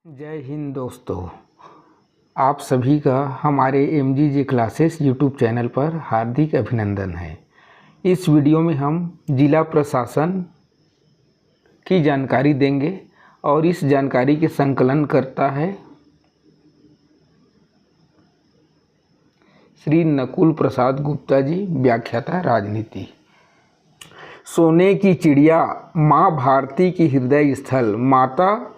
जय हिंद दोस्तों, आप सभी का हमारे MGJ क्लासेस यूट्यूब चैनल पर हार्दिक अभिनंदन है। इस वीडियो में हम जिला प्रशासन की जानकारी देंगे और इस जानकारी के संकलन करता है श्री नकुल प्रसाद गुप्ता जी, व्याख्याता राजनीति। सोने की चिड़िया, माँ भारती की हृदय स्थल, माता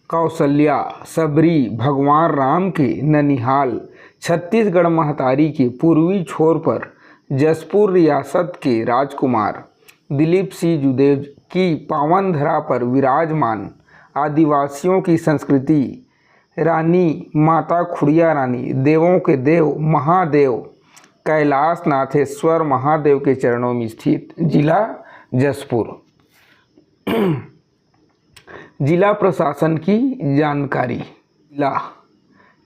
कौशल्या, सबरी, भगवान राम के ननिहाल, छत्तीसगढ़ महतारी के पूर्वी छोर पर जसपुर रियासत के राजकुमार दिलीप सिंह जुदेव की पावन धरा पर विराजमान आदिवासियों की संस्कृति, रानी माता खुड़िया रानी, देवों के देव महादेव कैलाश नाथेश्वर महादेव के चरणों में स्थित जिला जसपुर। जिला प्रशासन की जानकारी। जिला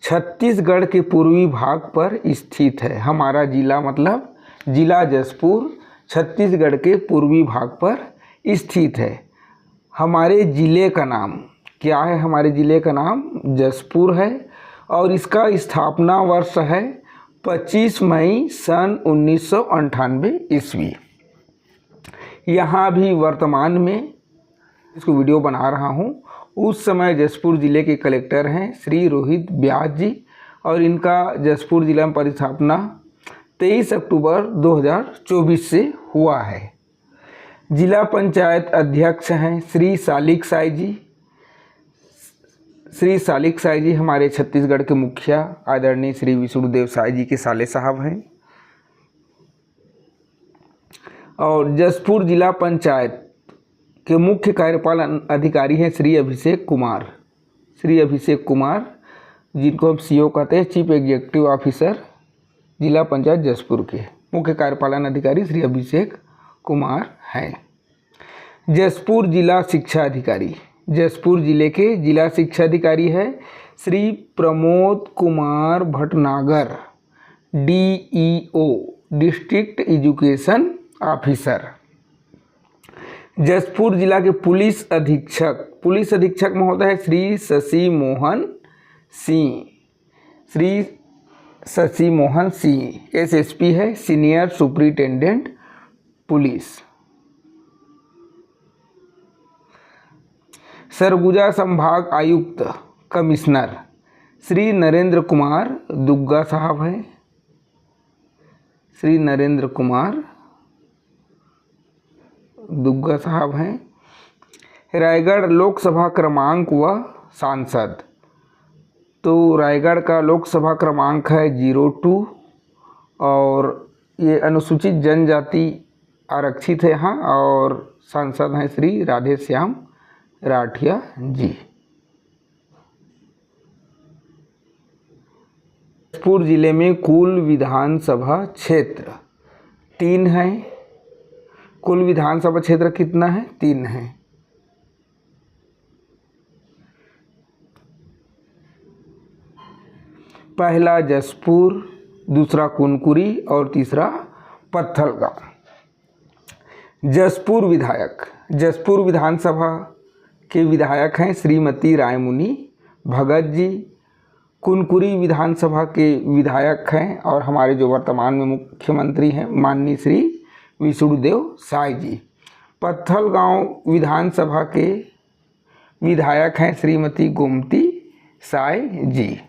छत्तीसगढ़ के पूर्वी भाग पर स्थित है। हमारा जिला मतलब जिला जसपुर छत्तीसगढ़ के पूर्वी भाग पर स्थित है। हमारे ज़िले का नाम क्या है? हमारे ज़िले का नाम जसपुर है और इसका स्थापना वर्ष है 25 मई सन 1998 ईस्वी। यहाँ भी वर्तमान में इसको वीडियो बना रहा हूँ, उस समय जसपुर ज़िले के कलेक्टर हैं श्री रोहित व्यास जी और इनका जसपुर ज़िला में परिस्थापना 23 अक्टूबर 2024 से हुआ है। जिला पंचायत अध्यक्ष हैं श्री सालिक साई जी। श्री सालिक साई जी हमारे छत्तीसगढ़ के मुखिया आदरणीय श्री विष्णुदेव साई जी के साले साहब हैं। और जसपुर जिला पंचायत के मुख्य कार्यपालन अधिकारी हैं श्री अभिषेक कुमार। श्री अभिषेक कुमार जिनको हम CO कहते हैं, चीफ एग्जीक्यूटिव ऑफिसर जिला पंचायत जसपुर के मुख्य कार्यपालन अधिकारी श्री अभिषेक कुमार हैं। जसपुर जिला शिक्षा अधिकारी, जसपुर जिले के जिला शिक्षा अधिकारी है Shri Pramod Kumar Bhatnagar, DEO district education officer. Jashpur जिला के पुलिस अधीक्षक महोदय है श्री शशि मोहन सिंह। श्री शशि मोहन सिंह SSP है, सीनियर सुपरिटेंडेंट पुलिस। सरगुजा संभाग आयुक्त कमिश्नर श्री नरेंद्र कुमार दुग्गा साहब हैं। श्री नरेंद्र कुमार दुग्गा साहब हैं। रायगढ़ लोकसभा क्रमांक व सांसद, तो रायगढ़ का लोकसभा क्रमांक है 02 और ये अनुसूचित जनजाति आरक्षित है यहाँ और सांसद हैं श्री राधे श्याम राठिया जी। जसपुर जिले में कुल विधानसभा क्षेत्र 3 हैं। कुल विधानसभा क्षेत्र कितना है? 3 है। पहला जसपुर, दूसरा कुनकुरी और तीसरा पत्थलगांव। जसपुर विधायक, जसपुर विधानसभा के विधायक हैं श्रीमती रायमुनी भगत जी। कुनकुरी विधानसभा के विधायक हैं और हमारे जो वर्तमान में मुख्यमंत्री हैं माननीय श्री विष्णुदेव साई जी। पत्थलगांव विधानसभा के विधायक हैं श्रीमती गोमती साई जी।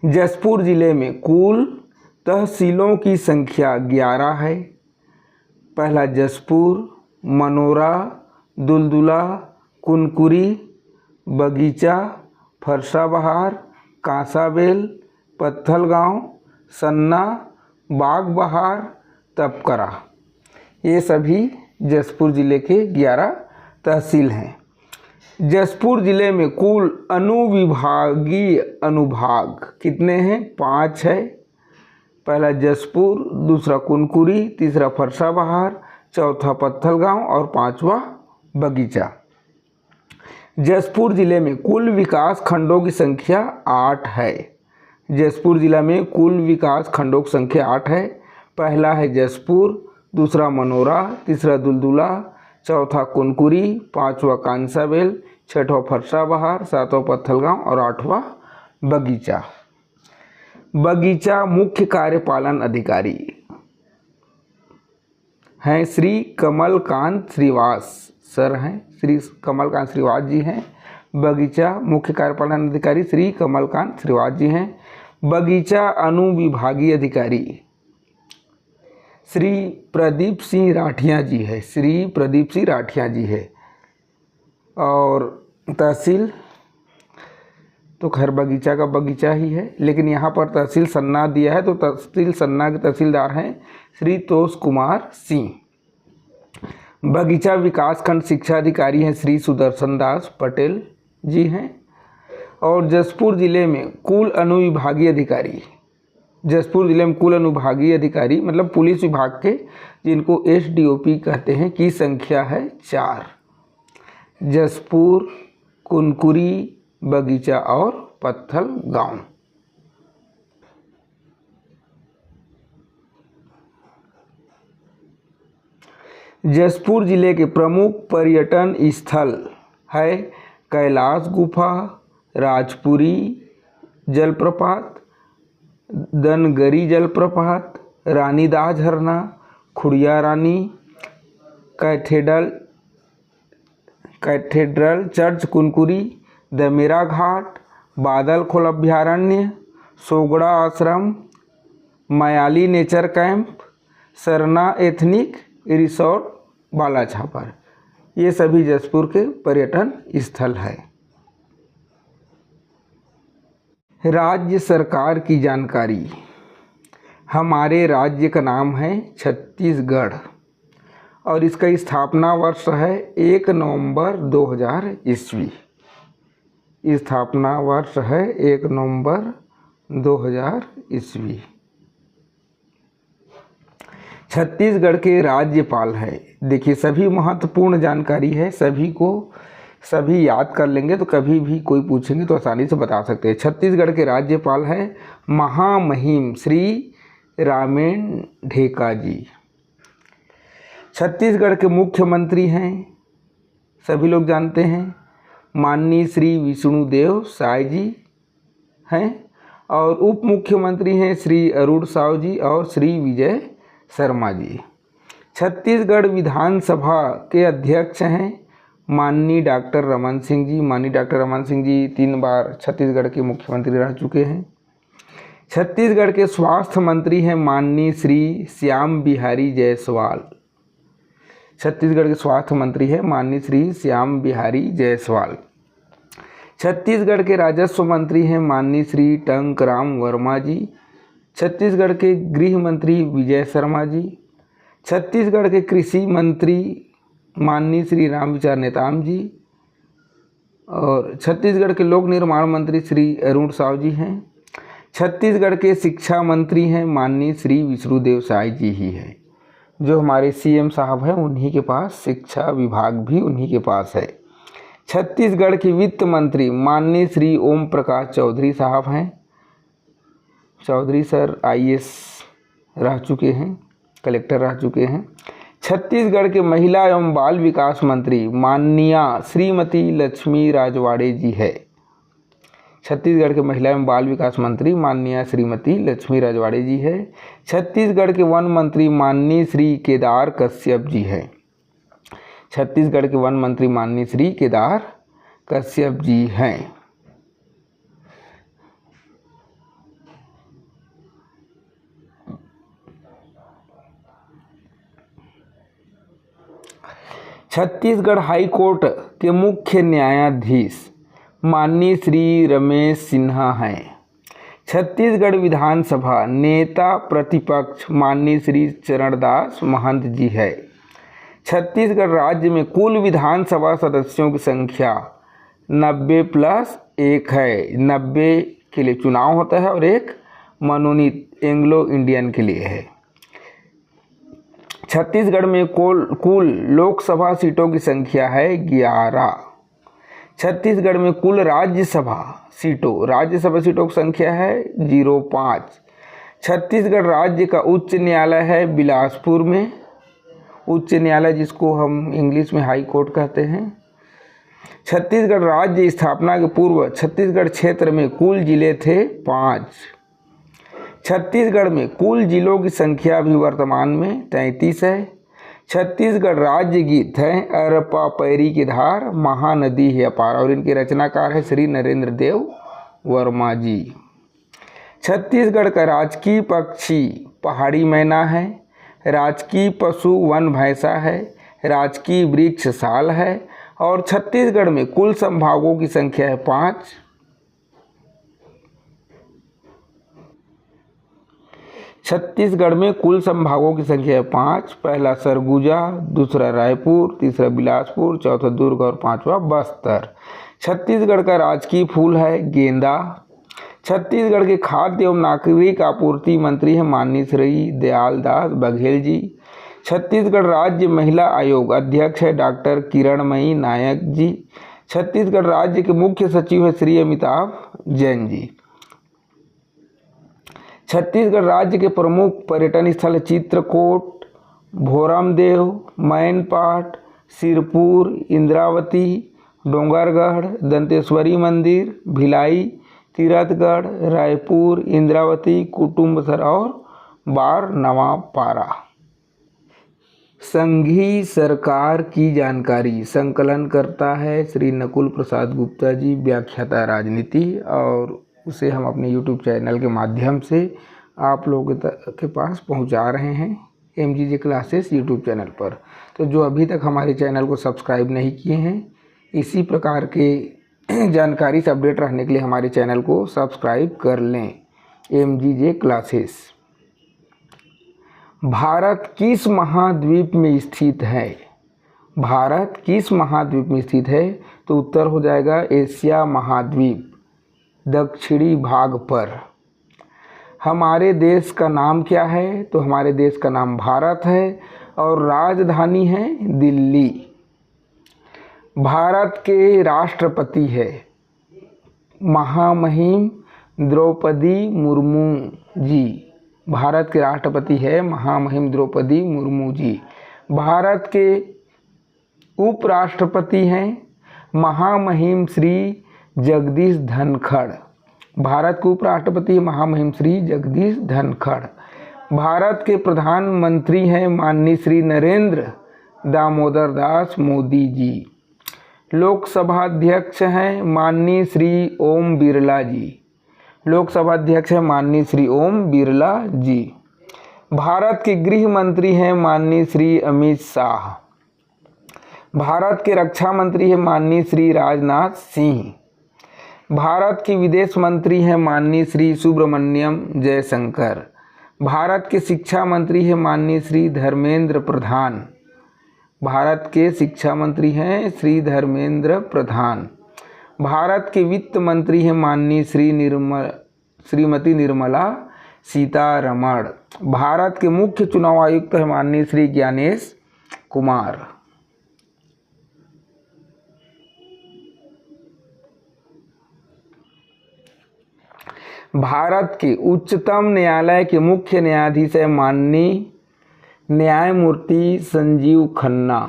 जसपुर जिले में कुल तहसीलों की संख्या 11 है। पहला जसपुर, मनोरा, दुलदुला, कुनकुरी, बगीचा, फरसाबहार, कांसाबेल, पत्थलगांव, सन्ना, बागबहार, तपकरा, ये सभी जसपुर ज़िले के 11 तहसील हैं। जसपुर ज़िले में कुल अनुविभागीय अनुभाग कितने हैं? 5 है। पहला जसपुर, दूसरा कुनकुरी, तीसरा फरसाबहार, चौथा पत्थलगांव और 5वां बगीचा। जसपुर ज़िले में कुल विकास खंडों की संख्या 8 है। जसपुर ज़िला में कुल विकास खंडों की संख्या 8 है। पहला है जसपुर, दूसरा मनोरा, तीसरा दुलदुला, चौथा कुनकुरी, पांचवा कांसाबेल, छठवां फरसा बहार, सातवां पत्थलगांव और आठवां बगीचा। बगीचा मुख्य कार्यपालन अधिकारी हैं श्री कमलकांत श्रीवास सर हैं, श्री कमलकांत श्रीवास जी हैं। बगीचा मुख्य कार्यपालन अधिकारी श्री कमलकांत श्रीवास जी हैं। बगीचा अनुविभागीय अधिकारी श्री प्रदीप सिंह राठिया जी है, श्री प्रदीप सिंह राठिया जी है। और तहसील तो खैर बगीचा का बगीचा ही है, लेकिन यहाँ पर तहसील सन्ना दिया है, तो तहसील सन्ना के तहसीलदार हैं श्री तोष कुमार सिंह। बगीचा विकासखंड शिक्षा अधिकारी हैं श्री सुदर्शन दास पटेल जी हैं। और जसपुर जिले में कुल अनुविभागीय अधिकारी, जसपुर जिले में कुल अनुविभागीय अधिकारी मतलब पुलिस विभाग के, जिनको SDOP कहते हैं, की संख्या है 4। जसपुर, कुनकुरी, बगीचा और पत्थलगांव। जसपुर जिले के प्रमुख पर्यटन स्थल है कैलाश गुफा, राजपुरी जलप्रपात, दनगरी जलप्रपात, रानीदास झरना, खुड़िया रानी, कैथेड्रल चर्च कुनकुरी, दमेरा घाट, बादल खोल अभ्यारण्य, Sogada Ashram, Mayali nature camp, Sarna ethnic resort Balachhapar, ये सभी जसपुर के पर्यटन स्थल है। राज्य सरकार की जानकारी। हमारे राज्य का नाम है छत्तीसगढ़ और इसका स्थापना वर्ष है 1 नवंबर 2000 ईस्वी। स्थापना वर्ष है 1 नवंबर 2000 ईस्वी। छत्तीसगढ़ के राज्यपाल है, देखिए सभी महत्वपूर्ण जानकारी है, सभी याद कर लेंगे तो कभी भी कोई पूछेंगे तो आसानी से बता सकते हैं। छत्तीसगढ़ के राज्यपाल है महामहिम श्री रामेन ढेका जी। छत्तीसगढ़ के मुख्यमंत्री हैं, सभी लोग जानते हैं, माननीय श्री विष्णुदेव साय जी हैं। और उप मुख्यमंत्री हैं श्री अरुण साव जी और श्री विजय शर्मा जी। छत्तीसगढ़ विधानसभा के अध्यक्ष हैं माननीय डॉक्टर रमन सिंह जी। माननीय डॉक्टर रमन सिंह जी 3 बार छत्तीसगढ़ के मुख्यमंत्री रह चुके हैं। छत्तीसगढ़ के स्वास्थ्य मंत्री हैं माननीय श्री श्याम बिहारी जायसवाल। छत्तीसगढ़ के स्वास्थ्य मंत्री हैं माननीय श्री श्याम बिहारी जायसवाल। छत्तीसगढ़ के राजस्व मंत्री हैं माननीय श्री टंकराम वर्मा जी। छत्तीसगढ़ के गृह मंत्री विजय शर्मा जी। छत्तीसगढ़ के कृषि मंत्री माननीय श्री रामविचार नेताम जी। और छत्तीसगढ़ के लोक निर्माण मंत्री श्री अरुण साव जी हैं। छत्तीसगढ़ के शिक्षा मंत्री हैं माननीय श्री विष्णुदेव साय जी ही हैं। जो हमारे CM साहब हैं उन्हीं के पास शिक्षा विभाग भी उन्हीं के पास है। छत्तीसगढ़ के वित्त मंत्री माननीय श्री ओम प्रकाश चौधरी साहब हैं। चौधरी सर IAS रह चुके हैं, कलेक्टर रह चुके हैं। छत्तीसगढ़ के महिला एवं बाल विकास मंत्री माननीया श्रीमती लक्ष्मी राजवाड़े जी है। छत्तीसगढ़ के महिला एवं बाल विकास मंत्री माननीय श्रीमती लक्ष्मी राजवाड़े जी है। छत्तीसगढ़ के वन मंत्री माननीय श्री केदार कश्यप जी है। छत्तीसगढ़ के वन मंत्री माननीय श्री केदार कश्यप जी हैं। छत्तीसगढ़ हाई कोर्ट के मुख्य न्यायाधीश माननीय श्री रमेश सिन्हा हैं। छत्तीसगढ़ विधानसभा नेता प्रतिपक्ष माननीय श्री चरणदास महंत जी है। छत्तीसगढ़ राज्य में कुल विधानसभा सदस्यों की संख्या 90+1 है। 90 के लिए चुनाव होता है और एक मनोनीत एंग्लो इंडियन के लिए है। छत्तीसगढ़ में कुल लोकसभा सीटों की संख्या है 11। छत्तीसगढ़ में कुल राज्यसभा सीटों की संख्या है 05। छत्तीसगढ़ राज्य का उच्च न्यायालय है बिलासपुर में। उच्च न्यायालय जिसको हम इंग्लिश में हाई कोर्ट कहते हैं। छत्तीसगढ़ राज्य स्थापना के पूर्व छत्तीसगढ़ क्षेत्र में कुल जिले थे 5। छत्तीसगढ़ में कुल जिलों की संख्या भी वर्तमान में 33 है। छत्तीसगढ़ राज्य गीत है अरपा पैरी की धार, महानदी है अपार, और इनके रचनाकार है श्री नरेंद्र देव वर्मा जी। छत्तीसगढ़ का राजकीय पक्षी पहाड़ी मैना है, राजकीय पशु वन भैंसा है, राजकीय वृक्ष साल है, और छत्तीसगढ़ में कुल संभागों की संख्या है 5। छत्तीसगढ़ में कुल संभागों की संख्या है 5। पहला सरगुजा, दूसरा रायपुर, तीसरा बिलासपुर, चौथा दुर्ग और 5वां बस्तर। छत्तीसगढ़ का राजकीय फूल है गेंदा। छत्तीसगढ़ के खाद्य एवं नागरिक आपूर्ति मंत्री हैं माननीय श्री दयाल दास बघेल जी। छत्तीसगढ़ राज्य महिला आयोग अध्यक्ष है डॉक्टर किरणमयी नायक जी। छत्तीसगढ़ राज्य के मुख्य सचिव है श्री अमिताभ जैन जी। छत्तीसगढ़ राज्य के प्रमुख पर्यटन स्थल चित्रकूट, भोरमदेव, मैनपाट, सिरपुर, इंद्रावती, डोंगरगढ़, दंतेश्वरी मंदिर, भिलाई, तीरथगढ़, रायपुर, इंद्रावती, कुटुम्बसर और बार नवापारा। संघीय सरकार की जानकारी संकलन करता है श्री नकुल प्रसाद गुप्ता जी, व्याख्याता राजनीति, और उसे हम अपने YouTube चैनल के माध्यम से आप लोगों के पास पहुंचा रहे हैं MGJ क्लासेस YouTube चैनल पर। तो जो अभी तक हमारे चैनल को सब्सक्राइब नहीं किए हैं, इसी प्रकार के जानकारी से अपडेट रहने के लिए हमारे चैनल को सब्सक्राइब कर लें। MGJ classes. भारत किस महाद्वीप में स्थित है? भारत किस महाद्वीप में स्थित है? तो उत्तर हो जाएगा एशिया महाद्वीप, दक्षिणी भाग पर। हमारे देश का नाम क्या है? तो हमारे देश का नाम भारत है और राजधानी है दिल्ली। भारत के राष्ट्रपति है महामहिम द्रौपदी मुर्मू जी। भारत के राष्ट्रपति है महामहिम द्रौपदी मुर्मू जी। भारत के उपराष्ट्रपति हैं महामहिम श्री जगदीश धनखड़। भारत के उपराष्ट्रपति महामहिम श्री जगदीश धनखड़। भारत के प्रधानमंत्री हैं माननीय श्री नरेंद्र दामोदर दास मोदी जी। लोकसभा अध्यक्ष हैं माननीय श्री ओम बिरला जी। लोकसभा अध्यक्ष हैं माननीय श्री ओम बिरला जी। भारत के गृह मंत्री हैं माननीय श्री अमित शाह। भारत के रक्षा मंत्री हैं माननीय श्री राजनाथ सिंह। भारत के विदेश मंत्री हैं माननीय श्री सुब्रमण्यम जयशंकर। भारत के शिक्षा मंत्री हैं माननीय श्री धर्मेंद्र प्रधान। भारत के शिक्षा मंत्री हैं श्री धर्मेंद्र प्रधान। भारत के वित्त मंत्री हैं माननीय श्रीमती निर्मला सीतारमण। भारत के मुख्य चुनाव आयुक्त हैं माननीय श्री ज्ञानेश कुमार। भारत के उच्चतम न्यायालय के मुख्य न्यायाधीश है माननीय न्यायमूर्ति संजीव खन्ना।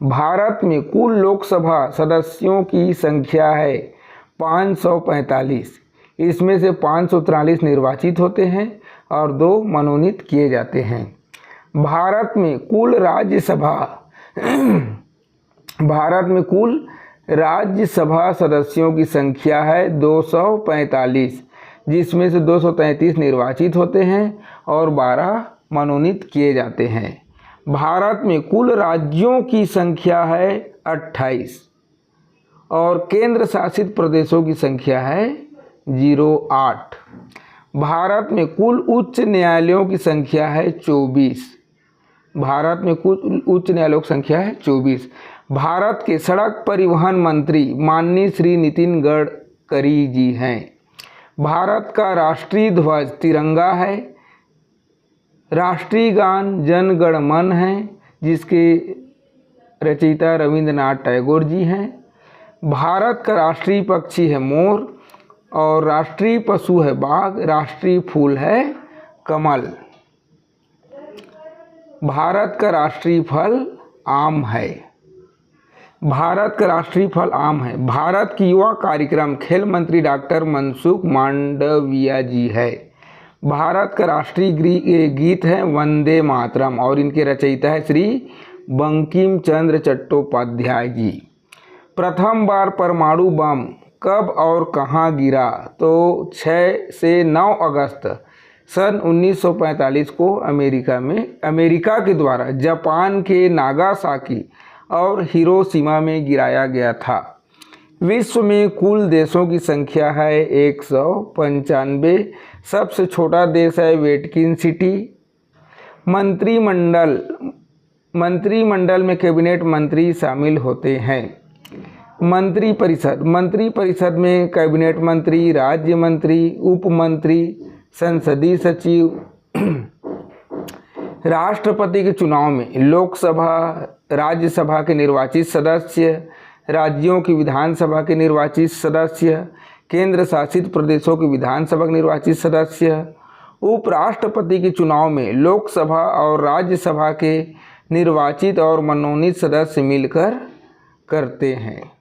भारत में कुल लोकसभा सदस्यों की संख्या है 545। इसमें से 543 निर्वाचित होते हैं और 2 मनोनीत किए जाते हैं। भारत में कुल राज्यसभा सदस्यों की संख्या है 245, जिसमें से 233 निर्वाचित होते हैं और 12 मनोनीत किए जाते हैं। भारत में कुल राज्यों की संख्या है 28 और केंद्र शासित प्रदेशों की संख्या है 08। भारत में कुल उच्च न्यायालयों की संख्या है 24। भारत में कुल उच्च न्यायालयों की संख्या है 24। भारत के सड़क परिवहन मंत्री माननीय श्री नितिन गडकरी जी हैं। भारत का राष्ट्रीय ध्वज तिरंगा है। राष्ट्रीय गान जन गण मन है, जिसके रचयिता रविंद्रनाथ टैगोर जी हैं। भारत का राष्ट्रीय पक्षी है मोर और राष्ट्रीय पशु है बाघ। राष्ट्रीय फूल है कमल। भारत का राष्ट्रीय फल आम है। भारत का राष्ट्रीय फल आम है। भारत की युवा कार्यक्रम खेल मंत्री डॉक्टर मनसुख मांडविया जी है। भारत का राष्ट्रीय गीत है वंदे मातरम और इनके रचयिता है श्री बंकिम चंद्र चट्टोपाध्याय जी। प्रथम बार परमाणु बम कब और कहाँ गिरा? तो 6 से 9 अगस्त सन 1945 को अमेरिका के द्वारा जापान के नागासाकी और हिरोशिमा में गिराया गया था। विश्व में कुल देशों की संख्या है 195। सबसे छोटा देश है वेटिकन सिटी। मंत्रिमंडल में कैबिनेट मंत्री शामिल होते हैं। मंत्रिपरिषद में कैबिनेट मंत्री, राज्य मंत्री, उप मंत्री, संसदीय सचिव। राष्ट्रपति के चुनाव में लोकसभा, राज्यसभा के निर्वाचित सदस्य, राज्यों की विधानसभा के निर्वाचित सदस्य, केंद्र शासित प्रदेशों की विधानसभा के निर्वाचित सदस्य। उपराष्ट्रपति के चुनाव में लोकसभा और राज्यसभा के निर्वाचित और मनोनीत सदस्य मिलकर करते हैं।